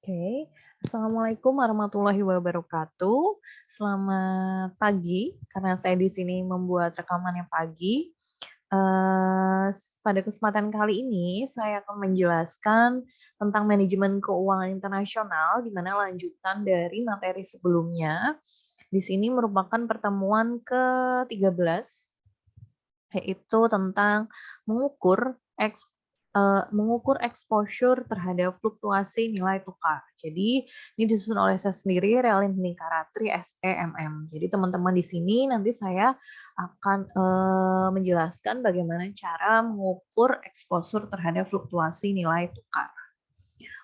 Oke, Assalamualaikum warahmatullahi wabarakatuh. Selamat pagi, karena saya di sini membuat rekaman yang pagi. Pada kesempatan kali ini, saya akan menjelaskan tentang manajemen keuangan internasional, di mana lanjutan dari materi sebelumnya. Di sini merupakan pertemuan ke-13, yaitu tentang mengukur mengukur exposure terhadap fluktuasi nilai tukar. Jadi ini disusun oleh saya sendiri, Realin Ningkaratri SEMM. Jadi teman-teman di sini nanti saya akan menjelaskan bagaimana cara mengukur exposure terhadap fluktuasi nilai tukar.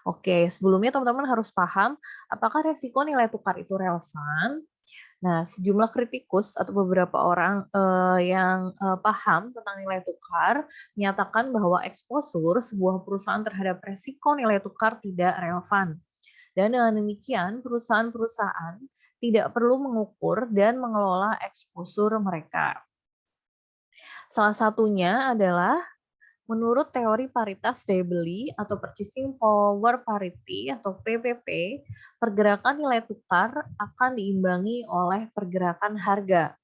Oke, sebelumnya teman-teman harus paham apakah resiko nilai tukar itu relevan. Nah, sejumlah kritikus atau beberapa orang yang paham tentang nilai tukar menyatakan bahwa eksposur sebuah perusahaan terhadap resiko nilai tukar tidak relevan. Dan dengan demikian, perusahaan-perusahaan tidak perlu mengukur dan mengelola eksposur mereka. Salah satunya adalah menurut teori paritas daya beli atau purchasing power parity atau PPP, pergerakan nilai tukar akan diimbangi oleh pergerakan harga.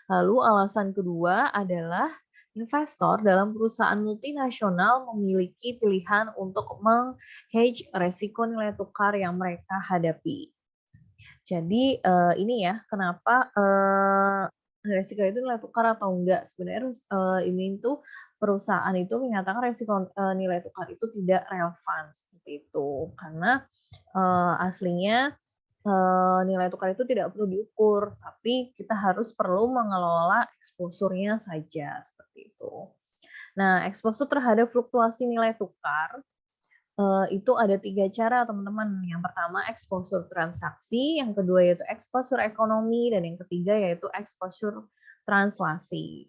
Lalu alasan kedua adalah investor dalam perusahaan multinasional memiliki pilihan untuk meng-hedge resiko nilai tukar yang mereka hadapi. Jadi ini ya kenapa resiko itu nilai tukar atau enggak. Sebenarnya ini tuh perusahaan itu menyatakan resiko nilai tukar itu tidak relevan seperti itu. Karena aslinya nilai tukar itu tidak perlu diukur, tapi kita harus perlu mengelola eksposurnya saja seperti itu. Nah, eksposur terhadap fluktuasi nilai tukar itu ada 3 cara teman-teman. Yang pertama exposure transaksi, yang kedua yaitu exposure ekonomi, dan yang ketiga yaitu exposure translasi.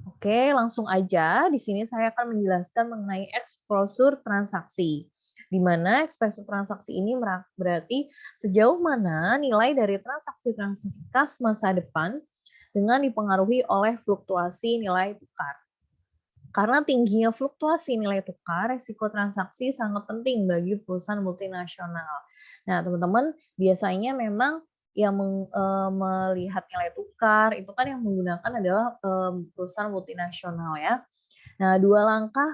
Oke, langsung aja. Di sini saya akan menjelaskan mengenai exposure transaksi. Di mana exposure transaksi ini berarti sejauh mana nilai dari transaksi-transaksi kas masa depan dengan dipengaruhi oleh fluktuasi nilai tukar. Karena tingginya fluktuasi nilai tukar, resiko transaksi sangat penting bagi perusahaan multinasional. Nah, teman-teman, biasanya memang yang melihat nilai tukar itu kan yang menggunakan adalah perusahaan multinasional ya. Nah, 2 langkah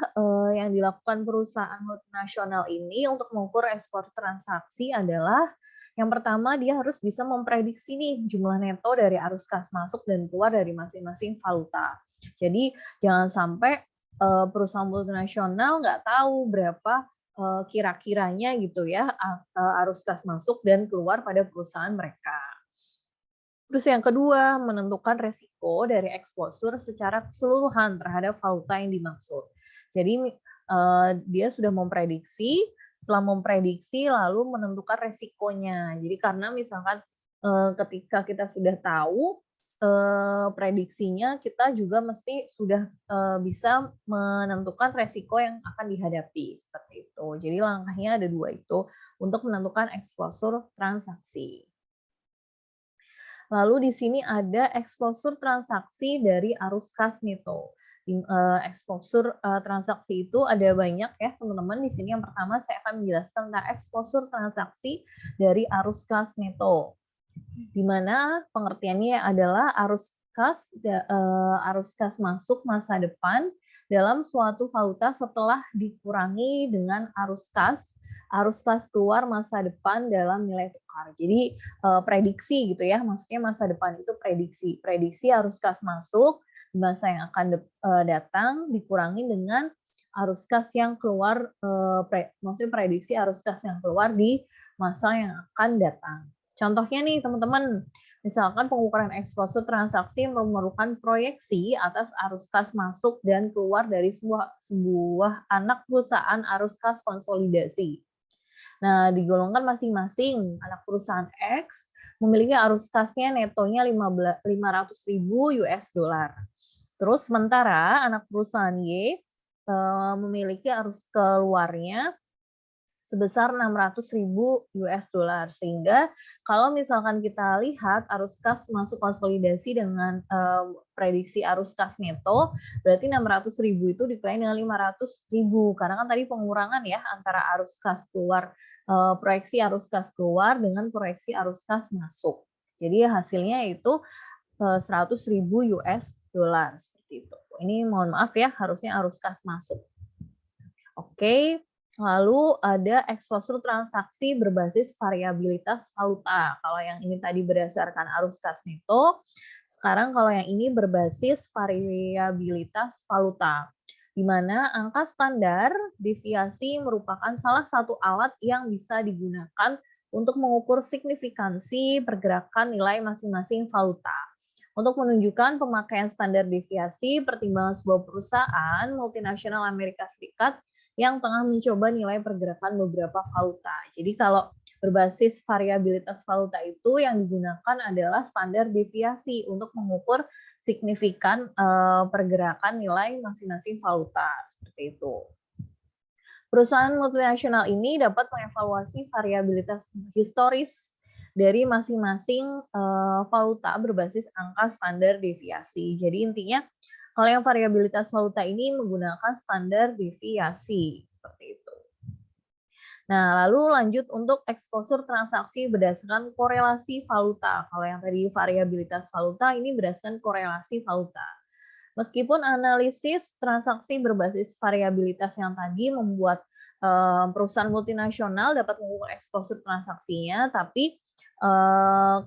yang dilakukan perusahaan multinasional ini untuk mengukur ekspor transaksi adalah yang pertama dia harus bisa memprediksi nih jumlah neto dari arus kas masuk dan keluar dari masing-masing valuta. Jadi jangan sampai perusahaan multinasional nggak tahu berapa kira-kiranya gitu ya arus kas masuk dan keluar pada perusahaan mereka. Terus yang kedua, menentukan resiko dari eksposur secara keseluruhan terhadap valuta yang dimaksud. Jadi dia sudah memprediksi, setelah memprediksi lalu menentukan resikonya. Jadi karena misalkan ketika kita sudah tahu prediksinya, kita juga mesti sudah bisa menentukan resiko yang akan dihadapi seperti itu. Jadi langkahnya ada 2 itu untuk menentukan eksposur transaksi. Lalu di sini ada exposure transaksi dari arus kas neto. Exposure transaksi itu ada banyak ya teman-teman. Di sini yang pertama saya akan menjelaskan tentang exposure transaksi dari arus kas neto. Di mana pengertiannya adalah arus kas masuk masa depan dalam suatu valuta setelah dikurangi dengan arus kas keluar masa depan dalam nilai tukar. Jadi prediksi gitu ya, maksudnya masa depan itu prediksi arus kas masuk di masa yang akan datang dikurangi dengan arus kas yang keluar, maksudnya prediksi arus kas yang keluar di masa yang akan datang. Contohnya nih teman-teman, misalkan pengukuran eksposur transaksi memerlukan proyeksi atas arus kas masuk dan keluar dari sebuah anak perusahaan arus kas konsolidasi. Nah, digolongkan masing-masing anak perusahaan X memiliki arus kasnya netonya 500.000 US dollar. Terus sementara anak perusahaan Y memiliki arus keluarnya sebesar 600.000 US dollar. Sehingga kalau misalkan kita lihat arus kas masuk konsolidasi dengan prediksi arus kas neto, berarti 600.000 itu dikurangi dengan 500.000 karena kan tadi pengurangan ya antara arus kas keluar, proyeksi arus kas keluar dengan proyeksi arus kas masuk. Jadi hasilnya itu 100.000 US dollar seperti itu. Ini mohon maaf ya, harusnya arus kas masuk. Oke, lalu ada eksposur transaksi berbasis variabilitas valuta. Kalau yang ini tadi berdasarkan arus kas neto, sekarang kalau yang ini berbasis variabilitas valuta, di mana angka standar deviasi merupakan salah satu alat yang bisa digunakan untuk mengukur signifikansi pergerakan nilai masing-masing valuta. Untuk menunjukkan pemakaian standar deviasi, pertimbangan sebuah perusahaan multinasional Amerika Serikat yang tengah mencoba nilai pergerakan beberapa valuta. Jadi kalau berbasis variabilitas valuta itu yang digunakan adalah standar deviasi untuk mengukur signifikan pergerakan nilai masing-masing valuta seperti itu. Perusahaan multinasional ini dapat mengevaluasi variabilitas historis dari masing-masing valuta berbasis angka standar deviasi. Jadi intinya kalau yang variabilitas valuta ini menggunakan standar deviasi seperti itu. Nah, lalu lanjut untuk eksposur transaksi berdasarkan korelasi valuta. Kalau yang tadi variabilitas valuta ini berdasarkan korelasi valuta. Meskipun analisis transaksi berbasis variabilitas yang tadi membuat perusahaan multinasional dapat mengukur eksposur transaksinya, tapi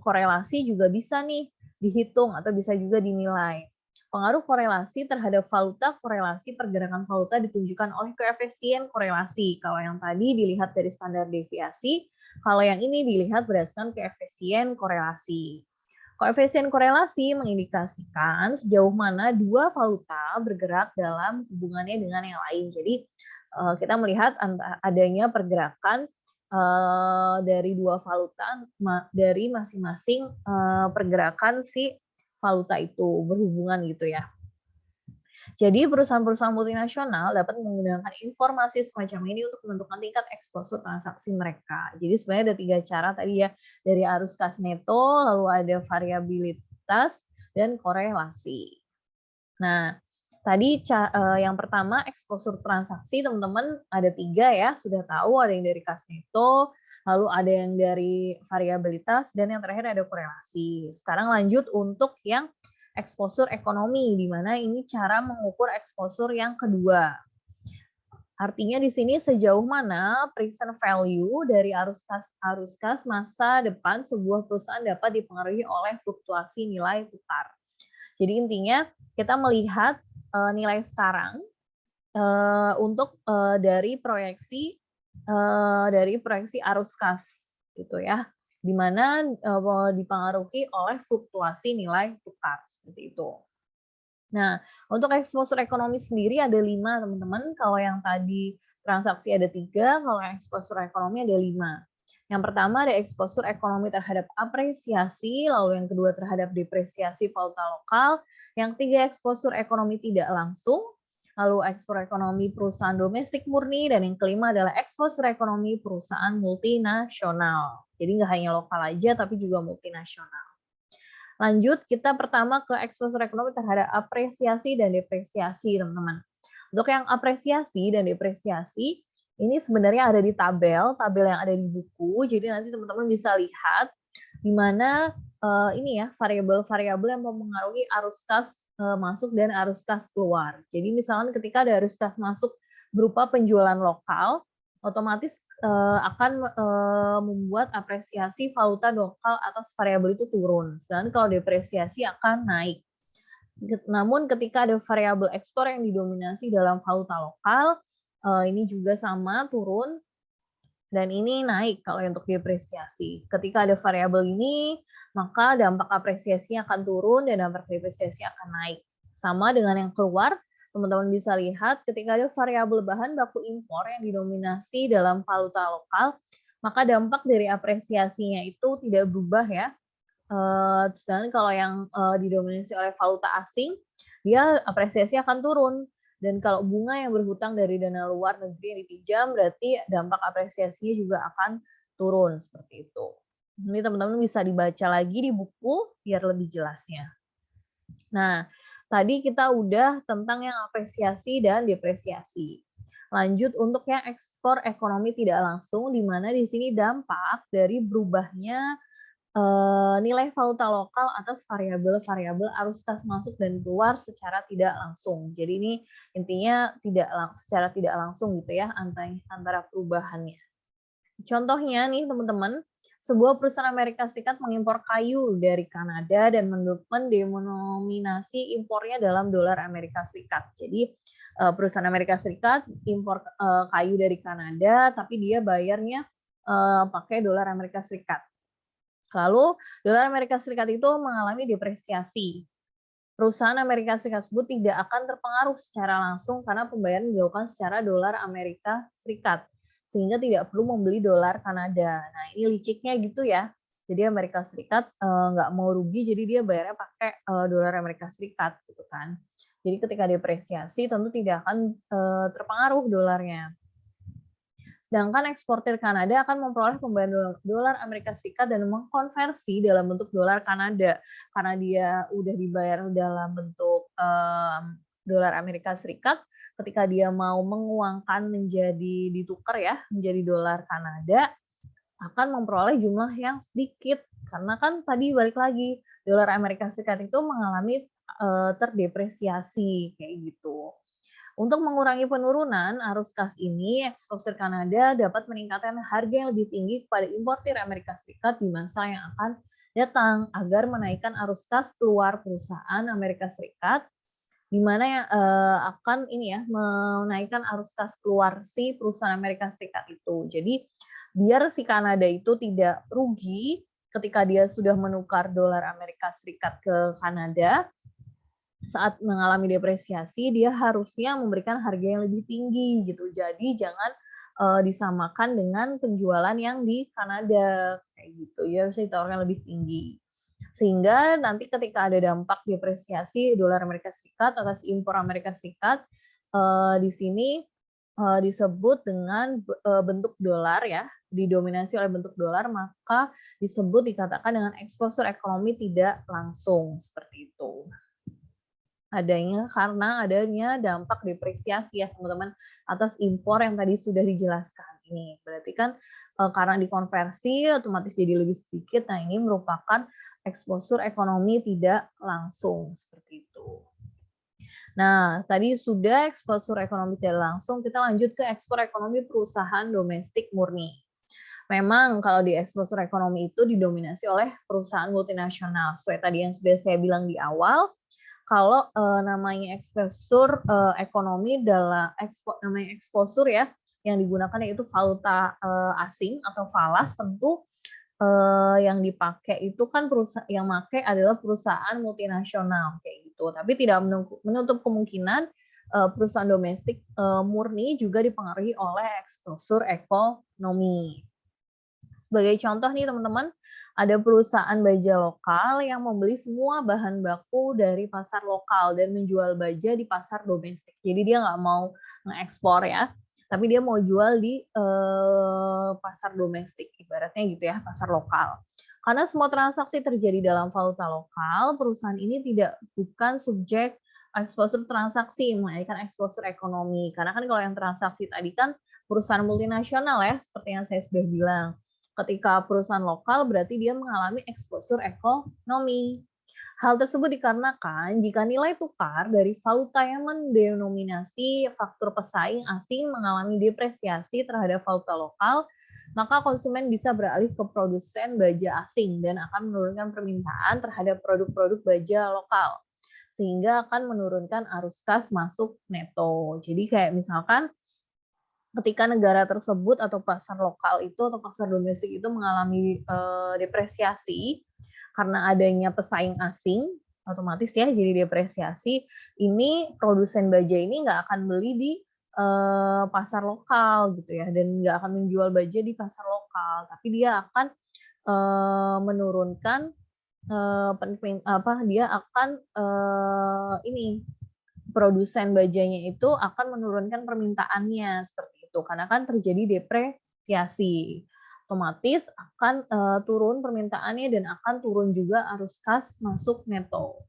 korelasi juga bisa nih dihitung atau bisa juga dinilai. Pengaruh korelasi terhadap valuta, korelasi pergerakan valuta ditunjukkan oleh koefisien korelasi. Kalau yang tadi dilihat dari standar deviasi, kalau yang ini dilihat berdasarkan koefisien korelasi. Koefisien korelasi mengindikasikan sejauh mana dua valuta bergerak dalam hubungannya dengan yang lain. Jadi kita melihat adanya pergerakan dari dua valuta dari masing-masing pergerakan si valuta itu berhubungan gitu ya. Jadi perusahaan-perusahaan multinasional dapat menggunakan informasi semacam ini untuk menentukan tingkat eksposur transaksi mereka. Jadi sebenarnya ada 3 cara tadi ya, dari arus kas neto, lalu ada variabilitas, dan korelasi. Nah, tadi yang pertama eksposur transaksi teman-teman ada 3 ya, sudah tahu ada yang dari kas neto, lalu ada yang dari variabilitas, dan yang terakhir ada korelasi. Sekarang lanjut untuk yang eksposur ekonomi, di mana ini cara mengukur eksposur yang kedua. Artinya di sini sejauh mana present value dari arus kas masa depan sebuah perusahaan dapat dipengaruhi oleh fluktuasi nilai tukar. Jadi intinya kita melihat nilai sekarang untuk dari proyeksi arus kas gitu ya, di mana dipengaruhi oleh fluktuasi nilai tukar seperti itu. Nah, untuk eksposur ekonomi sendiri ada 5 teman-teman. Kalau yang tadi transaksi ada 3, kalau yang eksposur ekonomi ada 5. Yang pertama ada eksposur ekonomi terhadap apresiasi, lalu yang kedua terhadap depresiasi valuta lokal, yang ketiga eksposur ekonomi tidak langsung, lalu eksposur ekonomi perusahaan domestik murni, dan yang kelima adalah eksposur ekonomi perusahaan multinasional. Jadi nggak hanya lokal aja, tapi juga multinasional. Lanjut, kita pertama ke eksposur ekonomi terhadap apresiasi dan depresiasi, teman-teman. Untuk yang apresiasi dan depresiasi, ini sebenarnya ada di tabel yang ada di buku, jadi nanti teman-teman bisa lihat di mana ini ya variabel-variabel yang mempengaruhi arus kas masuk dan arus kas keluar. Jadi misalnya ketika ada arus kas masuk berupa penjualan lokal, otomatis akan membuat apresiasi valuta lokal atas variabel itu turun. Sedangkan kalau depresiasi akan naik. Namun ketika ada variabel ekspor yang didominasi dalam valuta lokal, ini juga sama turun, dan ini naik kalau untuk depresiasi. Ketika ada variabel ini, maka dampak apresiasinya akan turun dan dampak depresiasi akan naik. Sama dengan yang keluar, teman-teman bisa lihat ketika ada variabel bahan baku impor yang didominasi dalam valuta lokal, maka dampak dari apresiasinya itu tidak berubah ya. Sedangkan kalau yang didominasi oleh valuta asing, dia apresiasi akan turun. Dan kalau bunga yang berhutang dari dana luar negeri yang dipinjam, berarti dampak apresiasinya juga akan turun, seperti itu. Ini teman-teman bisa dibaca lagi di buku biar lebih jelasnya. Nah, tadi kita udah tentang yang apresiasi dan depresiasi. Lanjut untuk yang ekspor ekonomi tidak langsung, di mana di sini dampak dari berubahnya nilai valuta lokal atas variabel-variabel arus kas masuk dan keluar secara tidak langsung. Jadi ini intinya secara tidak langsung gitu ya antara perubahannya. Contohnya nih teman-teman, sebuah perusahaan Amerika Serikat mengimpor kayu dari Kanada dan mendenominasi impornya dalam dolar Amerika Serikat. Jadi perusahaan Amerika Serikat impor kayu dari Kanada, tapi dia bayarnya pakai dolar Amerika Serikat. Lalu dolar Amerika Serikat itu mengalami depresiasi. Perusahaan Amerika Serikat tersebut tidak akan terpengaruh secara langsung karena pembayaran dilakukan secara dolar Amerika Serikat, sehingga tidak perlu membeli dolar Kanada. Nah ini liciknya gitu ya. Jadi Amerika Serikat nggak mau rugi, jadi dia bayarnya pakai dolar Amerika Serikat gitu kan. Jadi ketika depresiasi tentu tidak akan terpengaruh dolarnya. Sedangkan eksportir Kanada akan memperoleh pembayaran dolar Amerika Serikat dan mengkonversi dalam bentuk dolar Kanada karena dia udah dibayar dalam bentuk dolar Amerika Serikat. Ketika dia mau menguangkan menjadi ditukar ya menjadi dolar Kanada, akan memperoleh jumlah yang sedikit karena kan tadi balik lagi dolar Amerika Serikat itu mengalami terdepresiasi kayak gitu. Untuk mengurangi penurunan arus kas ini, eksportir Kanada dapat meningkatkan harga yang lebih tinggi kepada importir Amerika Serikat di masa yang akan datang agar menaikkan arus kas keluar perusahaan Amerika Serikat, di mana yang akan ini ya menaikkan arus kas keluar si perusahaan Amerika Serikat itu. Jadi biar si Kanada itu tidak rugi ketika dia sudah menukar dolar Amerika Serikat ke Kanada, saat mengalami depresiasi dia harusnya memberikan harga yang lebih tinggi gitu. Jadi jangan disamakan dengan penjualan yang di Kanada kayak gitu. Ya harus ditawarkan lebih tinggi. Sehingga nanti ketika ada dampak depresiasi dolar Amerika Serikat atas impor Amerika Serikat di sini disebut dengan bentuk dolar ya, didominasi oleh bentuk dolar, maka dikatakan dengan eksposur ekonomi tidak langsung seperti itu. Karena adanya dampak depresiasi ya teman-teman atas impor yang tadi sudah dijelaskan ini. Berarti kan karena dikonversi otomatis jadi lebih sedikit. Nah ini merupakan eksposur ekonomi tidak langsung seperti itu. Nah tadi sudah eksposur ekonomi tidak langsung, kita lanjut ke ekspor ekonomi perusahaan domestik murni. Memang kalau di eksposur ekonomi itu didominasi oleh perusahaan multinasional. Sesuai tadi yang sudah saya bilang di awal, kalau namanya eksposur ekonomi dalam namanya eksposur ya yang digunakan yaitu valuta asing atau falas, tentu yang dipakai itu kan perusahaan yang pakai adalah perusahaan multinasional kayak gitu. Tapi tidak menutup kemungkinan perusahaan domestik murni juga dipengaruhi oleh eksposur ekonomi. Sebagai contoh nih teman-teman, ada perusahaan baja lokal yang membeli semua bahan baku dari pasar lokal dan menjual baja di pasar domestik. Jadi dia nggak mau ngekspor ya, tapi dia mau jual di pasar domestik, ibaratnya gitu ya, pasar lokal. Karena semua transaksi terjadi dalam valuta lokal, perusahaan ini bukan subjek eksposur transaksi, melainkan eksposur ekonomi. Karena kan kalau yang transaksi tadi kan perusahaan multinasional ya, seperti yang saya sudah bilang. Ketika perusahaan lokal berarti dia mengalami eksposur ekonomi. Hal tersebut dikarenakan jika nilai tukar dari valuta yang mendenominasi faktur pesaing asing mengalami depresiasi terhadap valuta lokal, maka konsumen bisa beralih ke produsen baja asing dan akan menurunkan permintaan terhadap produk-produk baja lokal, sehingga akan menurunkan arus kas masuk neto. Jadi kayak misalkan ketika negara tersebut atau pasar lokal itu atau pasar domestik itu mengalami depresiasi karena adanya pesaing asing, otomatis ya jadi depresiasi. Ini produsen baja ini nggak akan beli di pasar lokal gitu ya, dan nggak akan menjual baja di pasar lokal, tapi dia akan menurunkan dia akan ini produsen bajanya itu akan menurunkan permintaannya seperti itu karena kan terjadi depresiasi. Otomatis akan turun permintaannya dan akan turun juga arus kas masuk neto.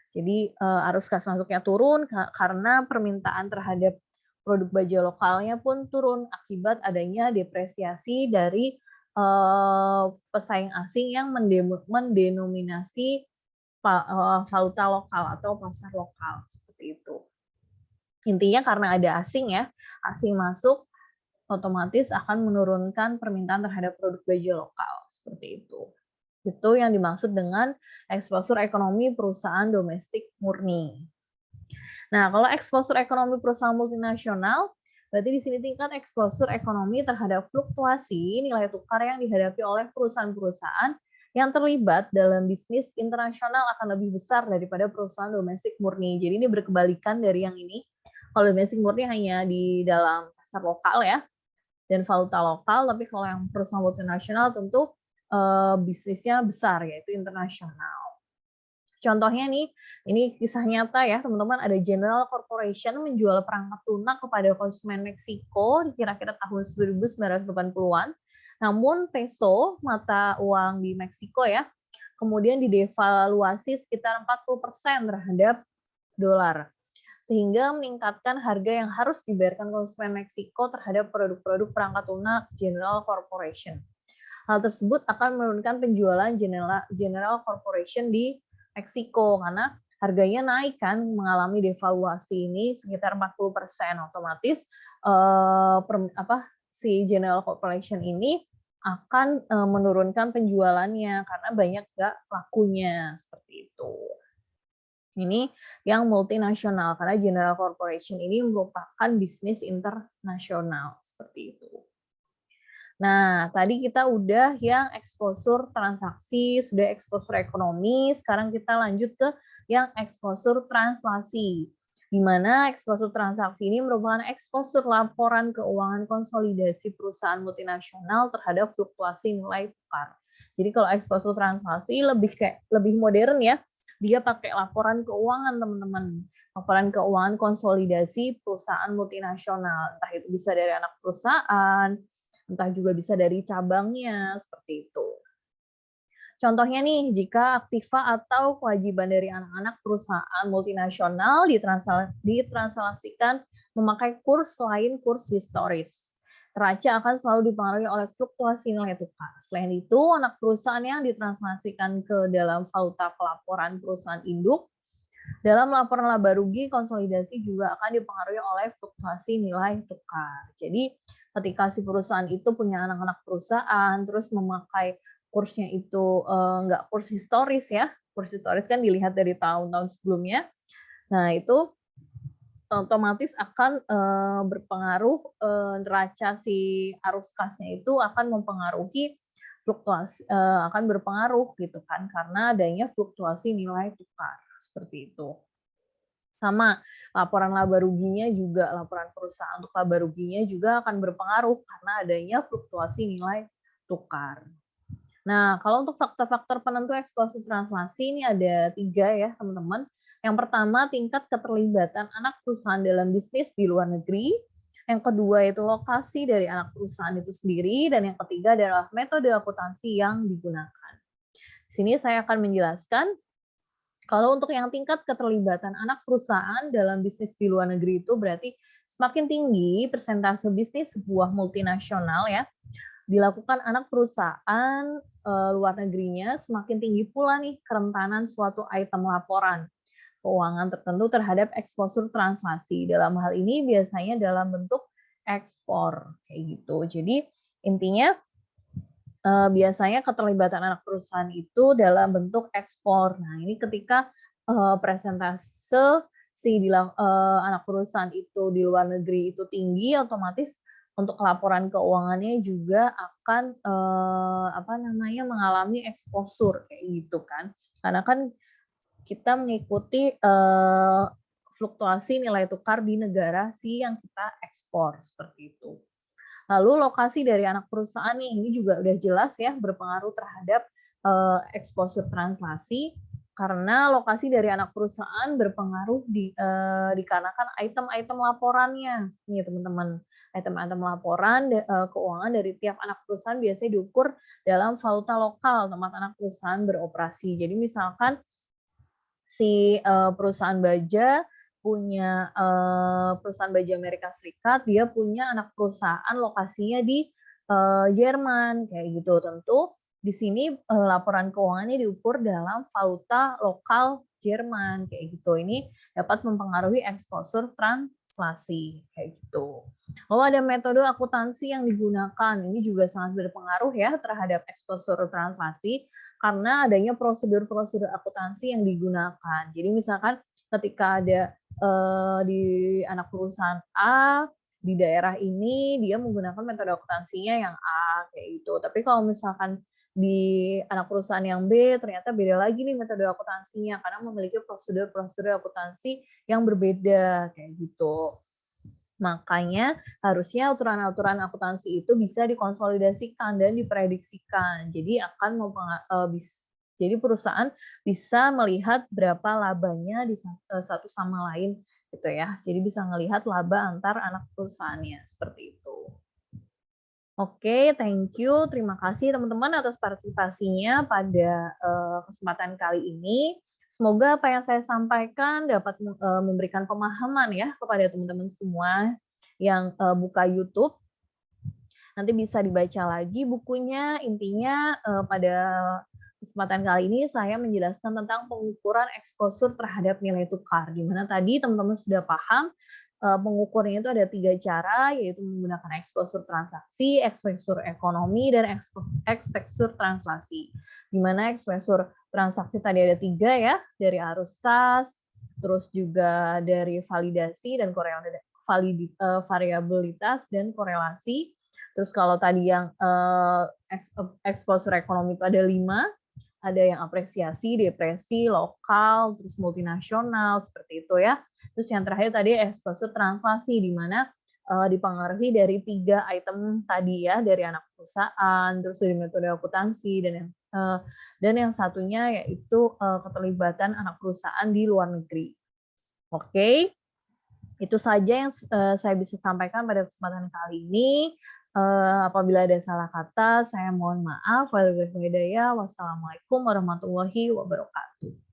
Jadi arus kas masuknya turun karena permintaan terhadap produk baja lokalnya pun turun akibat adanya depresiasi dari pesaing asing yang mendenominasi valuta lokal atau pasar lokal seperti itu. Intinya karena ada asing ya, asing masuk otomatis akan menurunkan permintaan terhadap produk baja lokal seperti itu. Itu yang dimaksud dengan eksposur ekonomi perusahaan domestik murni. Nah, kalau eksposur ekonomi perusahaan multinasional, berarti di sini tingkat eksposur ekonomi terhadap fluktuasi nilai tukar yang dihadapi oleh perusahaan-perusahaan yang terlibat dalam bisnis internasional akan lebih besar daripada perusahaan domestik murni. Jadi ini berkebalikan dari yang ini. Kalau domestik murni hanya di dalam pasar lokal ya, dan valuta lokal, tapi kalau yang perusahaan multinasional tentu bisnisnya besar, yaitu internasional. Contohnya nih, ini kisah nyata ya teman-teman, ada General Corporation menjual perangkat lunak kepada konsumen Meksiko di kira-kira tahun 1980-an. Namun peso, mata uang di Meksiko ya, kemudian didevaluasi sekitar 40% terhadap dolar. Sehingga meningkatkan harga yang harus dibayarkan konsumen Meksiko terhadap produk-produk perangkat lunak General Corporation. Hal tersebut akan menurunkan penjualan General Corporation di Meksiko karena harganya naik kan, mengalami devaluasi ini sekitar 40%. Otomatis si General Corporation ini akan menurunkan penjualannya karena banyak nggak lakunya seperti itu. Ini yang multinasional karena General Corporation ini merupakan bisnis internasional seperti itu. Nah, tadi kita udah yang eksposur transaksi, sudah eksposur ekonomi, sekarang kita lanjut ke yang eksposur translasi. Di mana eksposur transaksi ini merupakan eksposur laporan keuangan konsolidasi perusahaan multinasional terhadap fluktuasi nilai tukar. Jadi kalau eksposur translasi lebih modern ya, dia pakai laporan keuangan teman-teman. Laporan keuangan konsolidasi perusahaan multinasional, entah itu bisa dari anak perusahaan, entah juga bisa dari cabangnya, seperti itu. Contohnya nih, jika aktiva atau kewajiban dari anak-anak perusahaan multinasional ditransaksikan memakai kurs lain kurs historis. Neraca akan selalu dipengaruhi oleh fluktuasi nilai tukar. Selain itu, anak perusahaan yang ditransaksikan ke dalam valuta pelaporan perusahaan induk, dalam laporan laba rugi konsolidasi juga akan dipengaruhi oleh fluktuasi nilai tukar. Jadi ketika si perusahaan itu punya anak-anak perusahaan, terus memakai kursnya itu nggak kurs historis ya, kurs historis kan dilihat dari tahun-tahun sebelumnya. Nah itu otomatis akan berpengaruh neraca si arus kasnya itu akan mempengaruhi fluktuasi, akan berpengaruh gitu kan karena adanya fluktuasi nilai tukar seperti itu. Sama laporan laba ruginya juga, laporan perusahaan untuk laba ruginya juga akan berpengaruh karena adanya fluktuasi nilai tukar. Nah, kalau untuk faktor-faktor penentu eksposur translasi ini ada 3 ya teman-teman. Yang pertama, tingkat keterlibatan anak perusahaan dalam bisnis di luar negeri. Yang kedua itu lokasi dari anak perusahaan itu sendiri. Dan yang ketiga adalah metode akuntansi yang digunakan. Di sini saya akan menjelaskan kalau untuk yang tingkat keterlibatan anak perusahaan dalam bisnis di luar negeri itu berarti semakin tinggi persentase bisnis sebuah multinasional ya, dilakukan anak perusahaan luar negerinya, semakin tinggi pula nih kerentanan suatu item laporan keuangan tertentu terhadap eksposur translasi. Dalam hal ini biasanya dalam bentuk ekspor kayak gitu. Jadi intinya biasanya keterlibatan anak perusahaan itu dalam bentuk ekspor. Nah, ini ketika presentase anak perusahaan itu di luar negeri itu tinggi, otomatis untuk laporan keuangannya juga akan mengalami eksposur kayak gitu kan. Karena kan kita mengikuti fluktuasi nilai tukar di negara yang kita ekspor seperti itu. Lalu lokasi dari anak perusahaan nih, ini juga udah jelas ya berpengaruh terhadap eksposur translasi karena lokasi dari anak perusahaan berpengaruh dikarenakan item-item laporannya. Nih teman-teman, item-item laporan keuangan dari tiap anak perusahaan biasanya diukur dalam valuta lokal tempat anak perusahaan beroperasi. Jadi misalkan si perusahaan baja punya perusahaan baja Amerika Serikat, dia punya anak perusahaan lokasinya di Jerman kayak gitu. Tentu di sini laporan keuangannya diukur dalam valuta lokal Jerman kayak gitu. Ini dapat mempengaruhi eksposur translasi kayak gitu. Lalu ada metode akuntansi yang digunakan. Ini juga sangat berpengaruh ya terhadap eksposur translasi karena adanya prosedur-prosedur akuntansi yang digunakan. Jadi misalkan ketika ada di anak perusahaan A di daerah ini dia menggunakan metode akuntansinya yang A kayak gitu. Tapi kalau misalkan di anak perusahaan yang B ternyata beda lagi nih metode akuntansinya karena memiliki prosedur-prosedur akuntansi yang berbeda kayak gitu. Makanya harusnya aturan-aturan akuntansi itu bisa dikonsolidasikan dan diprediksikan. Jadi jadi perusahaan bisa melihat berapa labanya di satu sama lain gitu ya. Jadi bisa melihat laba antar anak perusahaannya seperti itu. Oke, thank you. Terima kasih teman-teman atas partisipasinya pada kesempatan kali ini. Semoga apa yang saya sampaikan dapat memberikan pemahaman ya kepada teman-teman semua yang buka YouTube. Nanti bisa dibaca lagi bukunya. Intinya pada kesempatan kali ini saya menjelaskan tentang pengukuran eksposur terhadap nilai tukar. Di mana tadi teman-teman sudah paham pengukurnya itu ada 3 cara, yaitu menggunakan eksposur transaksi, eksposur ekonomi, dan eksposur translasi. Di mana eksposur transaksi tadi ada 3 ya, dari arus kas, terus juga dari validasi dan variabilitas dan korelasi. Terus kalau tadi yang eksposur ekonomi itu ada 5, ada yang apresiasi, depresi, lokal, terus multinasional, seperti itu ya. Terus yang terakhir tadi eksposur translasi, di mana dipengaruhi dari 3 item tadi ya, dari anak perusahaan, terus dari metode akuntansi, dan yang satunya yaitu keterlibatan anak perusahaan di luar negeri. Oke, itu saja yang saya bisa sampaikan pada kesempatan kali ini. Apabila ada salah kata, saya mohon maaf. Wassalamualaikum warahmatullahi wabarakatuh.